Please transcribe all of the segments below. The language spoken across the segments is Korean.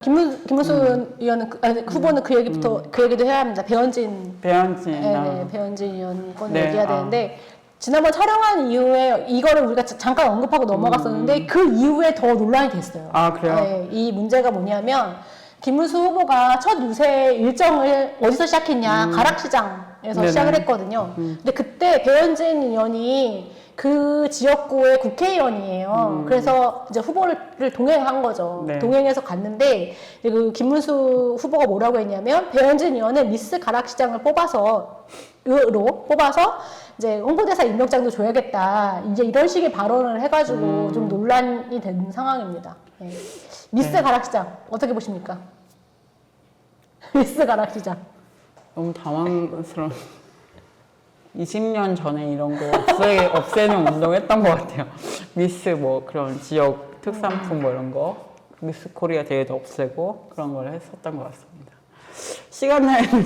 김문수 의원은 후보는 그 얘기부터 그 얘기도 해야 합니다. 배현진 배현진 의원 건 얘기해야 되는데 지난번 촬영한 이후에 이거를 우리가 잠깐 언급하고 넘어갔었는데 그 이후에 더 논란이 됐어요. 아 그래요? 네, 이 문제가 뭐냐면 김문수 후보가 첫 유세 일정을 어디서 시작했냐 가락시장에서 시작을 했거든요. 근데 그때 배현진 의원이 그 지역구의 국회의원이에요. 그래서 이제 후보를 동행한 거죠. 네. 동행해서 갔는데 그 김문수 후보가 뭐라고 했냐면 배현진 의원은 미스 가락시장을 뽑아서 이제 홍보대사 임명장도 줘야겠다. 이제 이런 식의 발언을 해가지고 좀 논란이 된 상황입니다. 네. 미스 가락시장 어떻게 보십니까? 미스 가락시장. 너무 당황스러운. 20년 전에 이런 거 없애는 운동했던 것 같아요. 미스 뭐 그런 지역 특산품 뭐 이런 거 미스 코리아 대회도 없애고 그런 걸 했었던 것 같습니다. 시간 나이는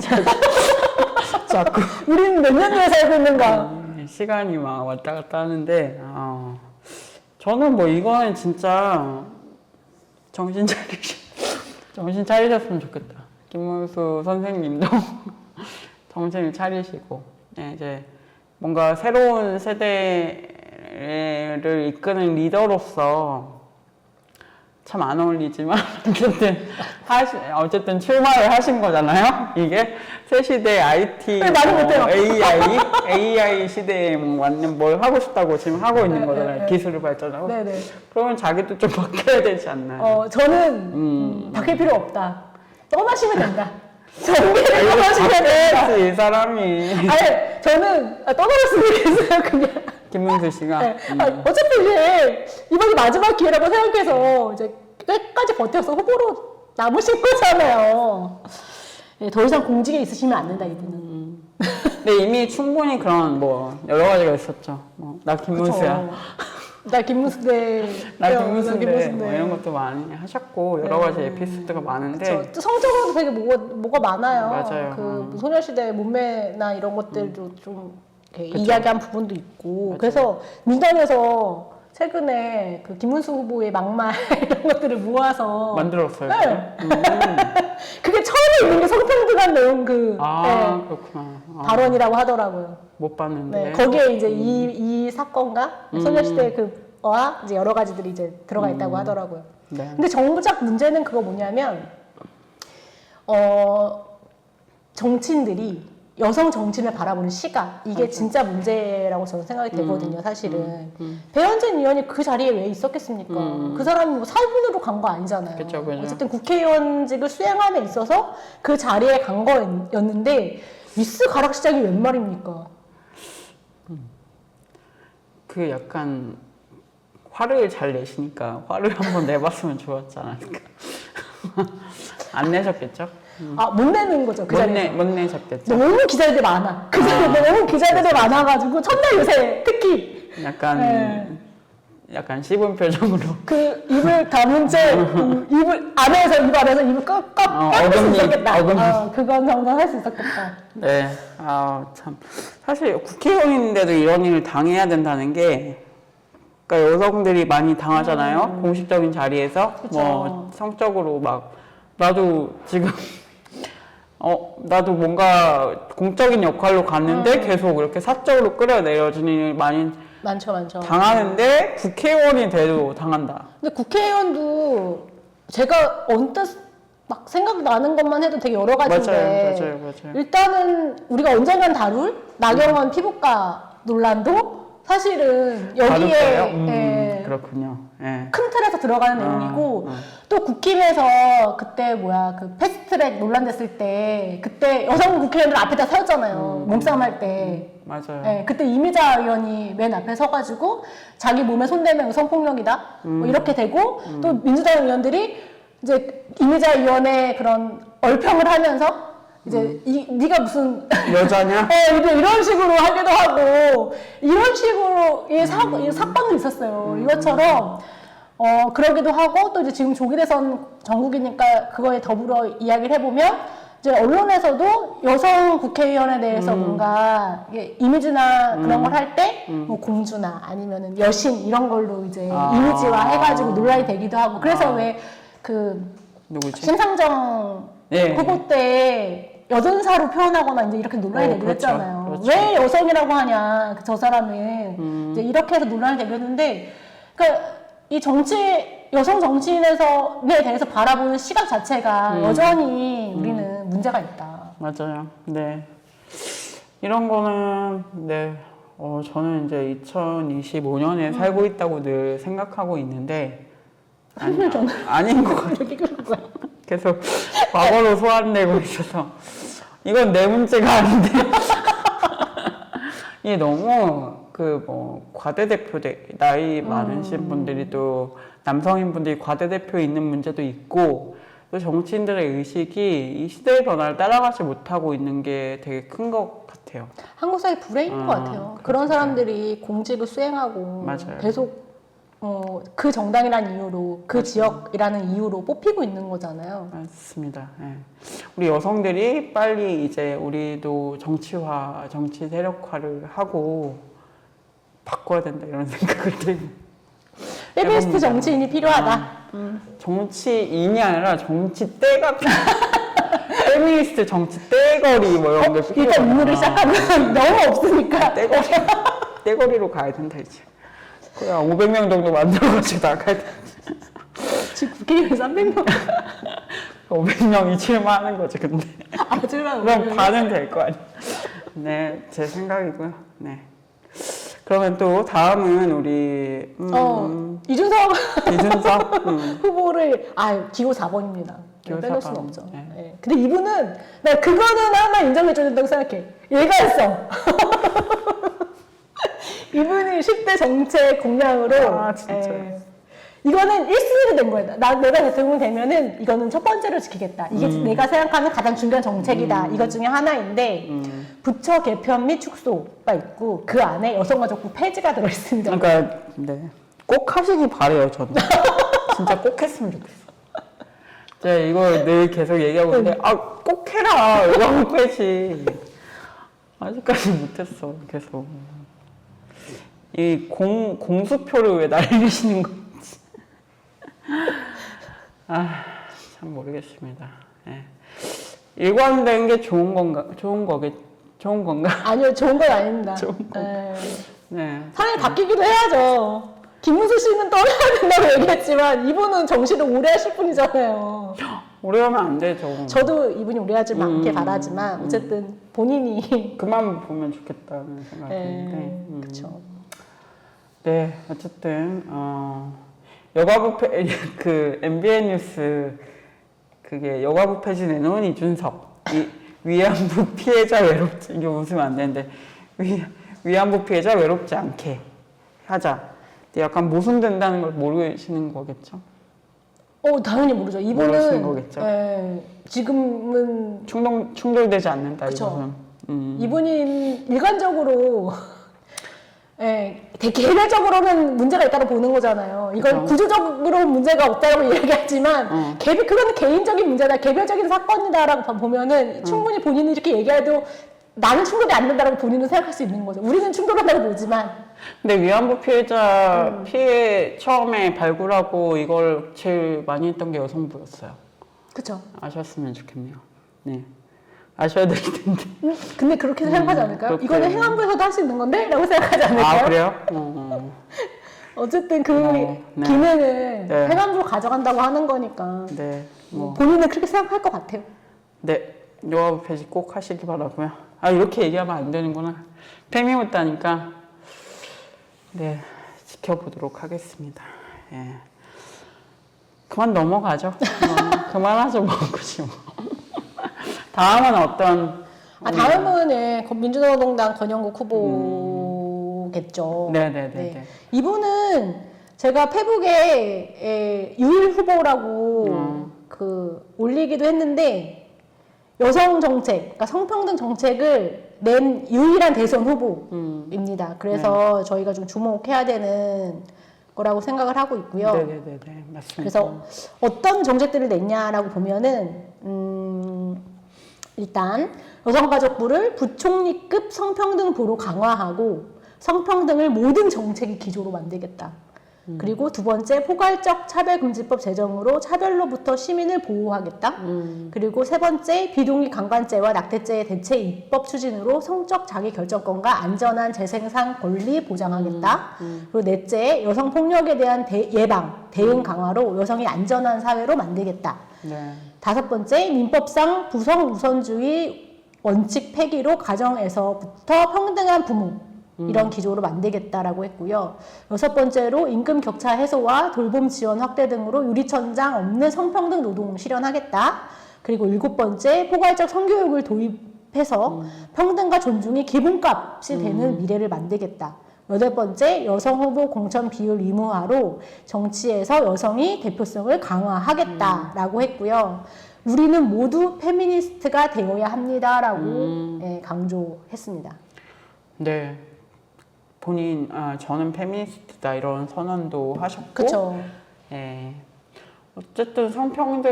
자꾸 우리는 몇 년 뒤에 살고 있는가? 시간이 막 왔다 갔다 하는데 저는 뭐 이거는 진짜 정신 차리셨으면 좋겠다. 김문수 선생님도 정신을 차리시고 이제 뭔가 새로운 세대를 이끄는 리더로서 참 안 어울리지만 어쨌든 출마를 하신 거잖아요. 이게 새 시대 IT, AI 시대에 완전 뭘 하고 싶다고 지금 하고 있는 거잖아요. 기술을 발전하고. 네네. 그러면 자기도 좀 바뀌어야 되지 않나요? 저는 바뀔 필요 없다. 떠나시면 된다. 정계를 떠나시면 돼. 이 사람이. 아니, 저는 떠나셨으면 좋겠어요, 그냥. 김문수 씨가. 네. 어차피 이제 이번이 마지막 기회라고 생각해서 이제 끝까지 버텨서 후보로 남으실 거잖아요. 네, 더 이상 공직에 있으시면 안 된다, 이분은. 근데 이미 충분히 그런 뭐 여러 가지가 있었죠. 나 김문수야. 나 김문수대. 나 김문수인데 뭐 이런 것도 많이 하셨고 여러 가지 에피소드가 많은데. 그쵸. 성적으로도 되게 뭐가 많아요. 맞아요. 그 소녀시대 몸매나 이런 것들도 좀 이야기한 부분도 있고. 맞아요. 그래서 민간에서 최근에 그 김문수 후보의 막말 이런 것들을 모아서 만들었어요. 네. 그게 처음에 있는 게 성평등한 내용 그렇구나. 발언이라고 하더라고요. 못 봤는데. 네, 거기에 이제 이 사건과 소녀시대 그와 이제 여러 가지들이 이제 들어가 있다고 하더라고요. 네. 근데 정작 문제는 그거 뭐냐면 정치인들이 여성 정치인을 바라보는 시각 이게 진짜 문제라고 저는 생각이 되거든요. 사실은 배현진 의원이 그 자리에 왜 있었겠습니까? 그 사람이 뭐 사분으로 간 거 아니잖아요. 그쵸. 어쨌든 국회의원직을 수행함에 있어서 그 자리에 간 거였는데 미스 가락시장이 웬 말입니까? 그 약간 화를 잘 내시니까 화를 한번 내봤으면 좋았지 않았을까. 안 내셨겠죠? 못 내는 거죠. 그 자리에서. 못 내셨겠죠. 너무 기자들이 많아. 그 자리에 너무 기자들이 많아가지고 첫날 요새 특히 약간 씹은 표정으로 그 입을 다문 채 입을 안에서 입 안에서 입을 꽉꽉 수 있었겠다. 그건 정말 할 수 있었겠다. 네, 참 사실 국회의원인데도 이런 일을 당해야 된다는 게, 그러니까 여성들이 많이 당하잖아요. 공식적인 자리에서 그쵸. 뭐 성적으로 막 나도 지금 나도 뭔가 공적인 역할로 갔는데 계속 이렇게 사적으로 끌어내려지는 일이 많이 많죠. 당하는데 국회의원이 돼도 당한다. 근데 국회의원도 제가 언뜻 막 생각나는 것만 해도 되게 여러 가지인데 맞아요. 일단은 우리가 언젠간 다룰 나경원 피부과 논란도 사실은 여기에 그렇군요. 예. 큰 틀에서 들어가는 내용이고 또 국힘에서 그때 그 패스트트랙 논란 됐을 때 그때 여성 국회의원들 앞에다 세웠잖아요. 몸싸움할 때. 맞아요. 네, 그때 이미자 의원이 맨 앞에 서가지고 자기 몸에 손대면 성폭력이다 뭐 이렇게 되고 또 민주당 의원들이 이제 이미자 의원의 그런 얼평을 하면서 이제 네가 무슨 여자냐? 이런 식으로 하기도 하고 이런 식으로 이 사건도 있었어요. 이것처럼 그러기도 하고 또 이제 지금 조기 대선 전국이니까 그거에 더불어 이야기를 해보면 이제 언론에서도 여성 국회의원에 대해서 뭔가 이미지나 그런 걸 할 때 뭐 공주나 아니면은 여신 이런 걸로 이제 이미지화 해가지고 논란이 되기도 하고 그래서 왜 그 누구지? 심상정 네. 후보 때 여전사로 표현하거나 이제 이렇게 논란이 되기도 그렇죠. 했잖아요. 그렇죠. 왜 여성이라고 하냐, 저 사람은. 이제 이렇게 해서 논란이 되기도 했는데, 그러니까 이 여성 정치인에 대해서 바라보는 시각 자체가 여전히 우리는 문제가 있다. 맞아요. 네. 이런 거는, 네. 저는 이제 2025년에 살고 있다고 늘 생각하고 있는데, 아닌 것 같아요. 이렇게 그런 거야. 계속 과거로 소환되고 있어서, 이건 내 문제가 아닌데. 이게 너무, 과대대표, 나이 많으신 분들이 또, 남성인 분들이 과대대표 있는 문제도 있고, 또 정치인들의 의식이 이 시대의 변화를 따라가지 못하고 있는 게 되게 큰 것 같아요. 한국 사회 불행인 것 같아요. 그런 사람들이 공직을 수행하고 맞아요. 계속 그 정당이라는 이유로 그 지역이라는 이유로 뽑히고 있는 거잖아요. 맞습니다. 예. 우리 여성들이 빨리 이제 우리도 정치 세력화를 하고 바꿔야 된다 이런 생각을 들고 페미니스트 정치인이 필요하다. 정치인이 아니라 정치떼가 페미니스트 정치떼거리 뭐 이런 게 일단 필요하다. 임무를 시작하면 너무 없으니까. 떼거리로 가야 된다 이제. 그야 500명 정도 만들어가지고 나가야 돼. 지금 국회의원 300명. 500명이 출마하는 거지 근데. 하지만 그럼 반은 될 거 아니야. 네, 제 생각이고요. 네. 그러면 또 다음은 우리 이준석 이준석 후보를 기호 4번입니다. 기호 빼놓을 4번. 수는 없죠. 네. 네. 근데 이분은 나 그거는 하나 인정해줘야 된다고 생각해. 예가성. 이분이 10대 정책 공약으로 진짜. 이거는 1순위로 된 거야. 내가 대통령 되면은 이거는 첫 번째로 지키겠다. 이게 내가 생각하는 가장 중요한 정책이다. 이것 중에 하나인데 부처 개편 및 축소가 있고 그 안에 여성가족부 폐지가 들어있습니다. 그러니까 네. 꼭 하시기 바래요 저는. 진짜 꼭 했으면 좋겠어. 제가 이걸 늘 계속 얘기하고 있는데 꼭 해라 이거 빼지. 아직까지 못했어 계속. 이 공수표를 왜 날리시는 건지. 참 모르겠습니다. 예. 일관된 게 좋은 건가? 좋은 건가? 아니요, 좋은 건 아닙니다. 좋은 건. 네. 사람이 바뀌기도 해야죠. 김문수 씨는 떠나야 된다고 얘기했지만 이분은 정치를 오래 하실 분이잖아요. 오래 하면 안 되죠. 저도 이분이 오래 하지 않게 바라지만 어쨌든 본인이 그만 보면 좋겠다는 생각이 드는데. 그렇죠. 네, 어쨌든 여가부 그 MBN 뉴스 그게 여가부 폐지 내놓은 이준석 위안부 피해자 외롭지 이게 웃으면 안 되는데 위안부 피해자 외롭지 않게 하자. 근데 약간 모순된다는 걸 모르시는 거겠죠? 당연히 모르죠. 모르시는 이분은 거겠죠? 지금은 충돌되지 않는다 그쵸. 이것은. 이분이 일관적으로 개별적으로는 문제가 있다고 보는 거잖아요. 이건 그쵸. 구조적으로 문제가 없다고 이야기하지만 그거는 개인적인 문제다, 개별적인 사건이다라고 보면은 충분히 본인이 이렇게 얘기해도 나는 충돌이 안 된다라고 본인은 생각할 수 있는 거죠. 우리는 충돌한다고 보지만. 근데 위안부 피해자 피해 처음에 발굴하고 이걸 제일 많이 했던 게 여성부였어요. 그렇죠. 아셨으면 좋겠네요. 네. 아셔야 될 텐데. 근데 그렇게 생각하지 않을까요? 그렇게. 이거는 행안부에서도 할 수 있는 건데? 라고 생각하지 않을까요? 그래요? 어쨌든 그 네. 기능을 네. 행안부로 가져간다고 하는 거니까 네. 본인은 그렇게 생각할 것 같아요. 네. 여가부 폐지 꼭 하시기 바라고요. 이렇게 얘기하면 안 되는구나. 팸이 묻다니까. 네. 지켜보도록 하겠습니다. 예. 그만 넘어가죠. 그만하죠, 뭐, 굳이 뭐. 다음은 어떤? 다음은 민주노동당 권영국 후보겠죠. 네네네. 네. 이분은 제가 페북에 유일 후보라고 올리기도 했는데 여성 정책, 그러니까 성평등 정책을 낸 유일한 대선 후보입니다. 그래서 저희가 좀 주목해야 되는 거라고 생각을 하고 있고요. 네네네. 맞습니다. 그래서 어떤 정책들을 냈냐라고 보면은 일단 여성가족부를 부총리급 성평등부로 강화하고 성평등을 모든 정책의 기조로 만들겠다. 그리고 두 번째, 포괄적 차별금지법 제정으로 차별로부터 시민을 보호하겠다. 그리고 세 번째, 비동의 강간죄와 낙태죄의 대체 입법 추진으로 성적 자기결정권과 안전한 재생산 권리 보장하겠다. 그리고 넷째, 여성 폭력에 대한 예방, 대응 강화로 여성이 안전한 사회로 만들겠다. 네. 다섯 번째, 민법상 부성 우선주의 원칙 폐기로 가정에서부터 평등한 부모 이런 기조로 만들겠다라고 했고요. 여섯 번째로 임금 격차 해소와 돌봄 지원 확대 등으로 유리천장 없는 성평등 노동 실현하겠다. 그리고 일곱 번째, 포괄적 성교육을 도입해서 평등과 존중이 기본값이 되는 미래를 만들겠다. 여덟 번째, 여성 후보 공천 비율 의무화로 정치에서 여성이 대표성을 강화하겠다라고 했고요. 우리는 모두 페미니스트가 되어야 합니다라고 예, 강조했습니다. 네. 저는 페미니스트다 이런 선언도 하셨고, 그렇죠. 예. 어쨌든 성평등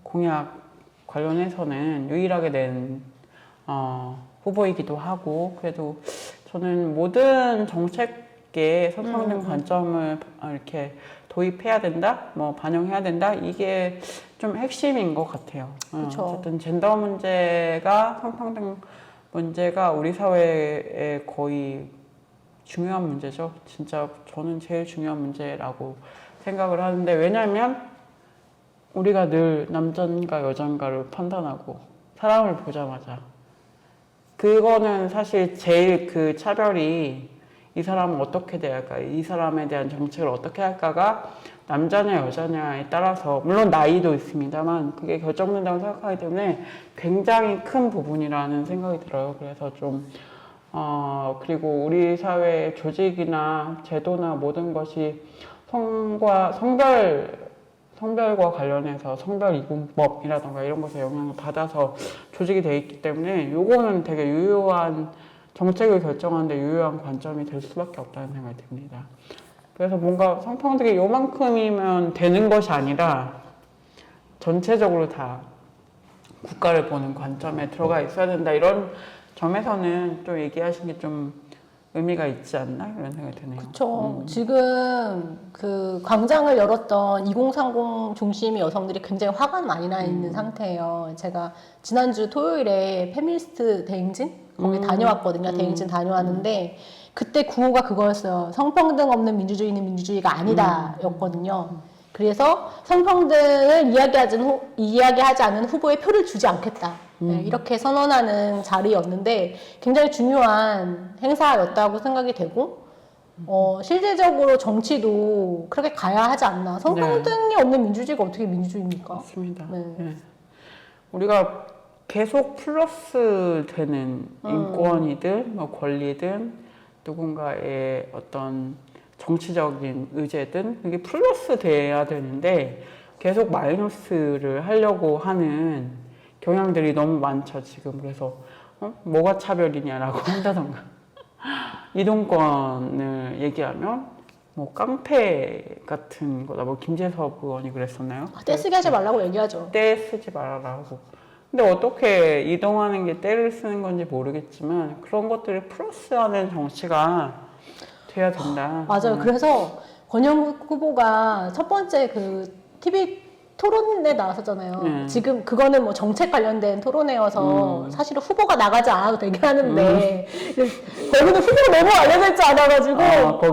공약 관련해서는 유일하게 낸 후보이기도 하고, 그래도 저는 모든 정책에 성평등 관점을 이렇게 도입해야 된다, 뭐 반영해야 된다, 이게 좀 핵심인 것 같아요. 그쵸. 어쨌든 젠더 문제가 성평등 문제가 우리 사회에 거의 중요한 문제죠. 진짜 저는 제일 중요한 문제라고 생각을 하는데, 왜냐면 우리가 늘 남자인가 여자인가를 판단하고 사람을 보자마자 그거는 사실 제일 그 차별이 이 사람은 어떻게 대할까, 이 사람에 대한 정책을 어떻게 할까가 남자냐 여자냐에 따라서, 물론 나이도 있습니다만 그게 결정된다고 생각하기 때문에 굉장히 큰 부분이라는 생각이 들어요. 그래서 좀 그리고 우리 사회 조직이나 제도나 모든 것이 성별과 관련해서 성별이분법이라던가 이런 것에 영향을 받아서 조직이 되어 있기 때문에 요거는 되게 유효한 정책을 결정하는데 유효한 관점이 될 수밖에 없다는 생각이 듭니다. 그래서 뭔가 성평등이 요만큼이면 되는 것이 아니라 전체적으로 다 국가를 보는 관점에 들어가 있어야 된다, 이런 점에서는 좀 얘기하신 게 좀 의미가 있지 않나 이런 생각이 드네요. 그렇죠. 지금 그 광장을 열었던 2030 중심의 여성들이 굉장히 화가 많이 나 있는 상태예요. 제가 지난주 토요일에 페미니스트 대행진 거기 다녀왔거든요. 대행진 다녀왔는데 그때 구호가 그거였어요. 성평등 없는 민주주의는 민주주의가 아니다 였거든요. 그래서 성평등을 이야기하지 않은 후보에 표를 주지 않겠다. 네, 이렇게 선언하는 자리였는데 굉장히 중요한 행사였다고 생각이 되고, 실제적으로 정치도 그렇게 가야 하지 않나. 성평등이 없는 민주주의가 어떻게 민주주의입니까? 맞습니다. 네. 네. 우리가 계속 플러스 되는 인권이든 뭐 권리든 누군가의 어떤 정치적인 의제든 이게 플러스 돼야 되는데 계속 마이너스를 하려고 하는 경향들이 너무 많죠 지금. 그래서 뭐가 차별이냐라고 한다던가 이동권을 얘기하면 뭐 깡패 같은 거다, 뭐 김재섭 의원이 그랬었나요? 떼쓰기 하지 말라고 얘기하죠. 떼 쓰지 말아라고. 근데 어떻게 이동하는 게 떼를 쓰는 건지 모르겠지만 그런 것들을 플러스하는 정치가 돼야 된다. 맞아요. 그래서 권영국 후보가 첫 번째 그 TV 토론회 나왔었잖아요. 지금 그거는 뭐 정책 관련된 토론회여서 사실은 후보가 나가지 않아도 되긴 하는데 거기는 후보가 너무 알려져 있지 않아가지고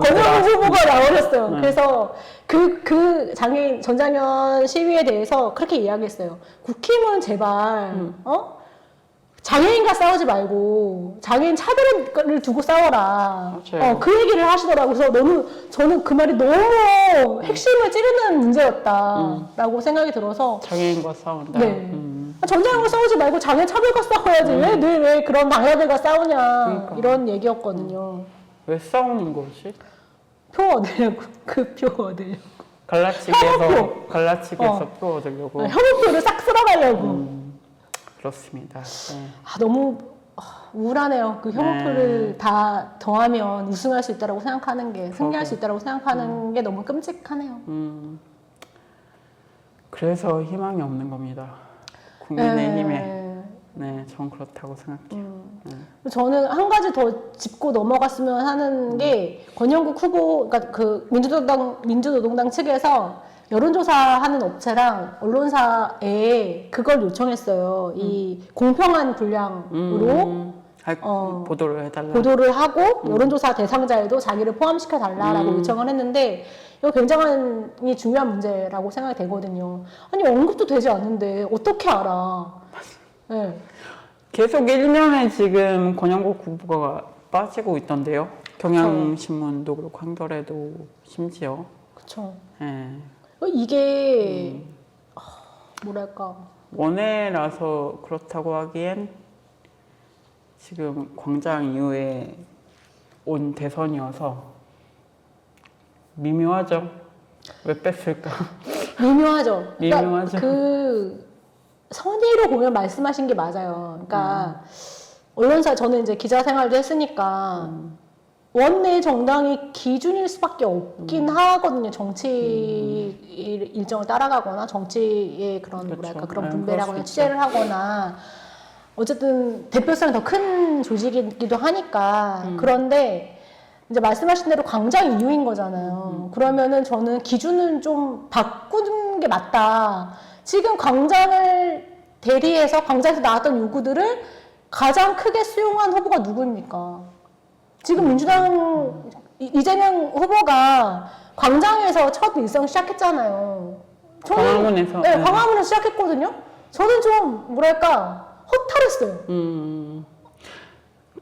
권영국 후보가 나오셨어요. 그래서 그 장애인 전장현 시위에 대해서 그렇게 이야기했어요. 국힘은 제발 장애인과 싸우지 말고 장애인 차별을 두고 싸워라. 그 얘기를 하시더라고요. 그래서 저는 그 말이 너무 핵심을 찌르는 문제였다라고 생각이 들어서 장애인과 싸운다. 네. 전장애인과 싸우지 말고 장애인 차별과 싸워야지. 왜 그런 당사들과 싸우냐. 그러니까. 이런 얘기였거든요. 왜 싸우는 거지? 표 얻으려고. 그 표 얻으려고. 갈라치기에서 표 얻으려고. 혐오표를 싹 쓸어가려고. 그렇습니다. 네. 너무 우울하네요. 그 혐오표를 다 더하면 우승할 수 있다고 생각하는 게, 승리할 수 있다고 생각하는 게 너무 끔찍하네요. 그래서 희망이 없는 겁니다. 국민의힘에. 네, 전 그렇다고 생각해요. 저는 한 가지 더 짚고 넘어갔으면 하는 게 권영국 후보, 그러니까 그 민주노동당 측에서 여론조사하는 업체랑 언론사에 그걸 요청했어요. 이 공평한 분량으로 보도를 해달라. 보도를 하고 여론조사 대상자에도 자기를 포함시켜 달라라고 요청을 했는데 이거 굉장히 중요한 문제라고 생각이 되거든요. 아니 언급도 되지 않는데 어떻게 알아? 네. 계속 1년에 지금 권영국 후보가 빠지고 있던데요. 경향신문도 그렇고 한겨레도 심지어. 그렇죠. 네. 이게 뭐랄까 원해라서 그렇다고 하기엔 지금 광장 이후에 온 대선이어서 미묘하죠. 왜 뺐을까? 미묘하죠. 그러니까 미묘하죠. 그 선의로 보면 말씀하신 게 맞아요. 그러니까 언론사 저는 이제 기자 생활도 했으니까 원내 정당이 기준일 수밖에 없긴 하거든요. 정치 일정을 따라가거나 정치의 그런 그렇죠. 뭐랄까 그런 네, 분배를 그럴 하거나 수 있죠. 취재를 하거나 어쨌든 대표성이 더 큰 조직이기도 하니까 그런데 이제 말씀하신 대로 광장 이후인 거잖아요. 그러면은 저는 기준은 좀 바꾸는 게 맞다. 지금 광장을 대리해서 광장에서 나왔던 요구들을 가장 크게 수용한 후보가 누구입니까? 지금 민주당 이재명 후보가 광장에서 첫 일성 시작했잖아요. 광화문에서. 네, 광화문에서 시작했거든요. 저는 좀 뭐랄까 허탈했어요.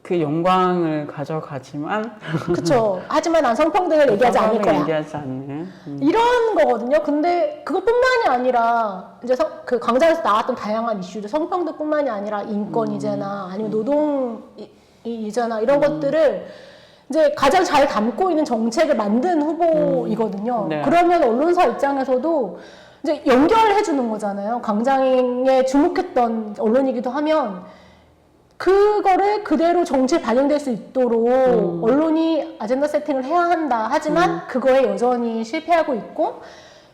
그 영광을 가져가지만 그쵸. 하지만 난 성평등을 얘기하지 않을 거야. 얘기하지 않는. 이런 거거든요. 근데 그것뿐만이 아니라 이제 그 광장에서 나왔던 다양한 이슈들 성평등뿐만이 아니라 인권 이제나 아니면 노동 이제나 이런 것들을 이제 가장 잘 담고 있는 정책을 만든 후보이거든요. 네. 그러면 언론사 입장에서도 이제 연결해 주는 거잖아요. 광장에 주목했던 언론이기도 하면 그거를 그대로 정치에 반영될 수 있도록 언론이 아젠다 세팅을 해야 한다. 하지만 그거에 여전히 실패하고 있고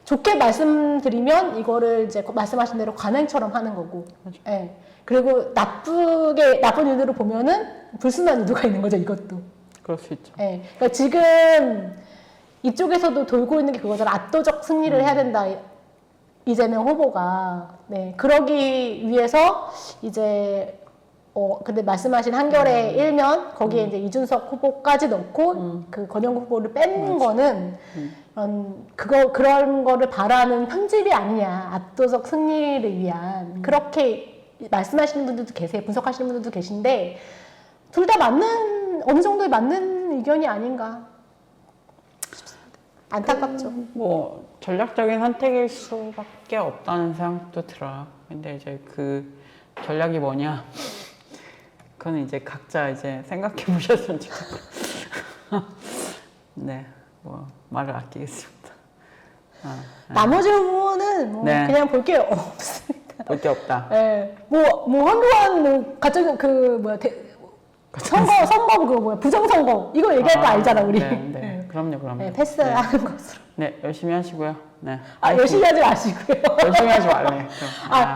좋게 말씀드리면 이거를 이제 말씀하신 대로 관행처럼 하는 거고. 예. 그리고 나쁜 의도로 보면은 불순한 의도가 있는 거죠, 이것도. 그럴 수 있죠. 예. 그러니까 지금 이쪽에서도 돌고 있는 게 그거잖아. 압도적 승리를 해야 된다. 이재명 후보가. 네. 그러기 위해서 이제 근데 말씀하신 한겨레 일면 거기에 이제 이준석 후보까지 넣고 그 권영국 후보를 뺀 거는 그런 거를 바라는 편집이 아니냐. 압도적 승리를 위한 그렇게 말씀하시는 분들도 계세요. 분석하시는 분들도 계신데 둘 다 어느 정도의 맞는 의견이 아닌가 싶습니다. 안타깝죠. 뭐 전략적인 선택일 수밖에 없다는 생각도 들어요. 근데 이제 그 전략이 뭐냐? 그건 이제 각자 이제 생각해 보셨으면 좋겠고. 네, 뭐 말을 아끼겠습니다. 나머지 부분은 뭐 네. 그냥 볼 게 없습니다. 볼 게 없다. 예, 뭐 한동안 가짜 선거 그거 부정선거 이거 얘기할 거 알잖아 우리. 네. 그럼요. 네, 패스하는 것으로. 네, 열심히 하시고요. 네. 열심히 하지 마시고요. 열심히 하지 말래.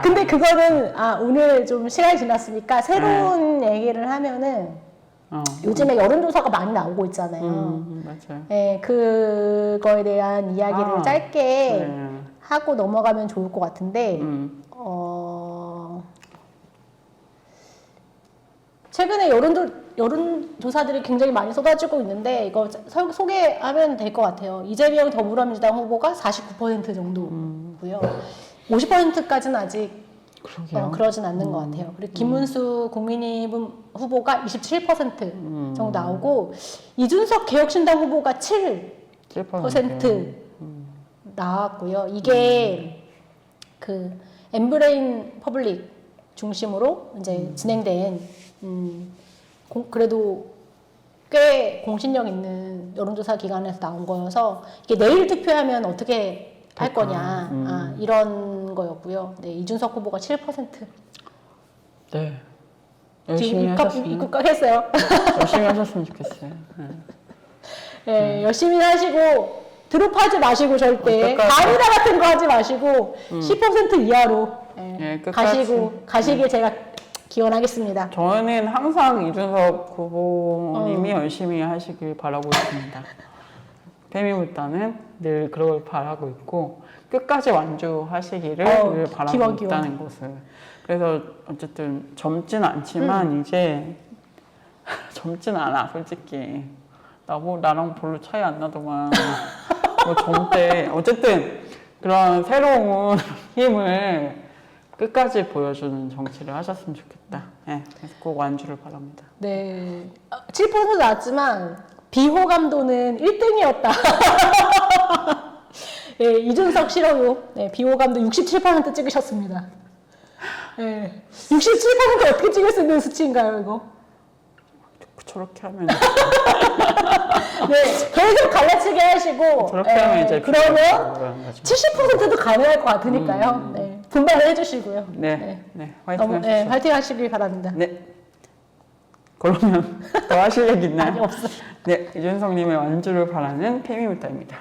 근데 그거는 오늘 좀 시간이 지났으니까 새로운 얘기를 하면은 요즘에 여론조사가 많이 나오고 있잖아요. 맞아요. 네, 그거에 대한 이야기를 짧게 네. 하고 넘어가면 좋을 것 같은데 최근에 여론조사들이 굉장히 많이 쏟아지고 있는데 이거 소개하면 될 것 같아요. 이재명 더불어민주당 후보가 49% 정도고요. 50%까지는 아직 그러진 않는 것 같아요. 그리고 김문수 국민의힘 후보가 27% 정도 나오고 이준석 개혁신당 후보가 7% 나왔고요. 이게 그 엠브레인 퍼블릭 중심으로 이제 진행된 그래도 꽤 공신력 있는 여론조사 기관에서 나온 거여서 이게 내일 투표하면 어떻게 할 거냐 이런 거였고요. 네, 이준석 후보가 7%. 네. 열심히 하셨으면 입국했어요. 열심히 하셨으면 좋겠어요. 네, 열심히 하시고 드롭하지 마시고 절대 끝까지. 가리라 같은 거 하지 마시고 10% 이하로 네, 끝까지. 가시길 제가 기원하겠습니다. 저는 항상 이준석 후보님이 열심히 하시길 바라고 있습니다. 페미부터는 늘 그걸 바라고 있고 끝까지 완주하시기를 늘 바라고 있다는 것을. 그래서 어쨌든 젊진 않지만 이제 젊진 않아 솔직히. 나랑 별로 차이 안 나더만. 뭐 젊대. 어쨌든 그런 새로운 힘을 끝까지 보여주는 정치를 하셨으면 좋겠다. 네, 그래서 꼭 완주를 바랍니다. 네. 7% 나왔지만 비호감도는 1등이었다. 예, 이준석 싫어요. 네, 비호감도 67% 찍으셨습니다. 네. 67% 어떻게 찍을 수 있는 수치인가요, 이거? 저렇게 하면 네, 계속 갈라치게 하시고 저렇게 하면 이제 그러면 70%도 가능할 것 같으니까요. 네, 분발을 해주시고요. 네, 화이팅 하시죠. 네, 화이팅 하시길 바랍니다. 네. 그러면 더 하실 얘기 있나요? 아니, 없어요. 네, 이준석님의 완주를 바라는 페미물타입니다.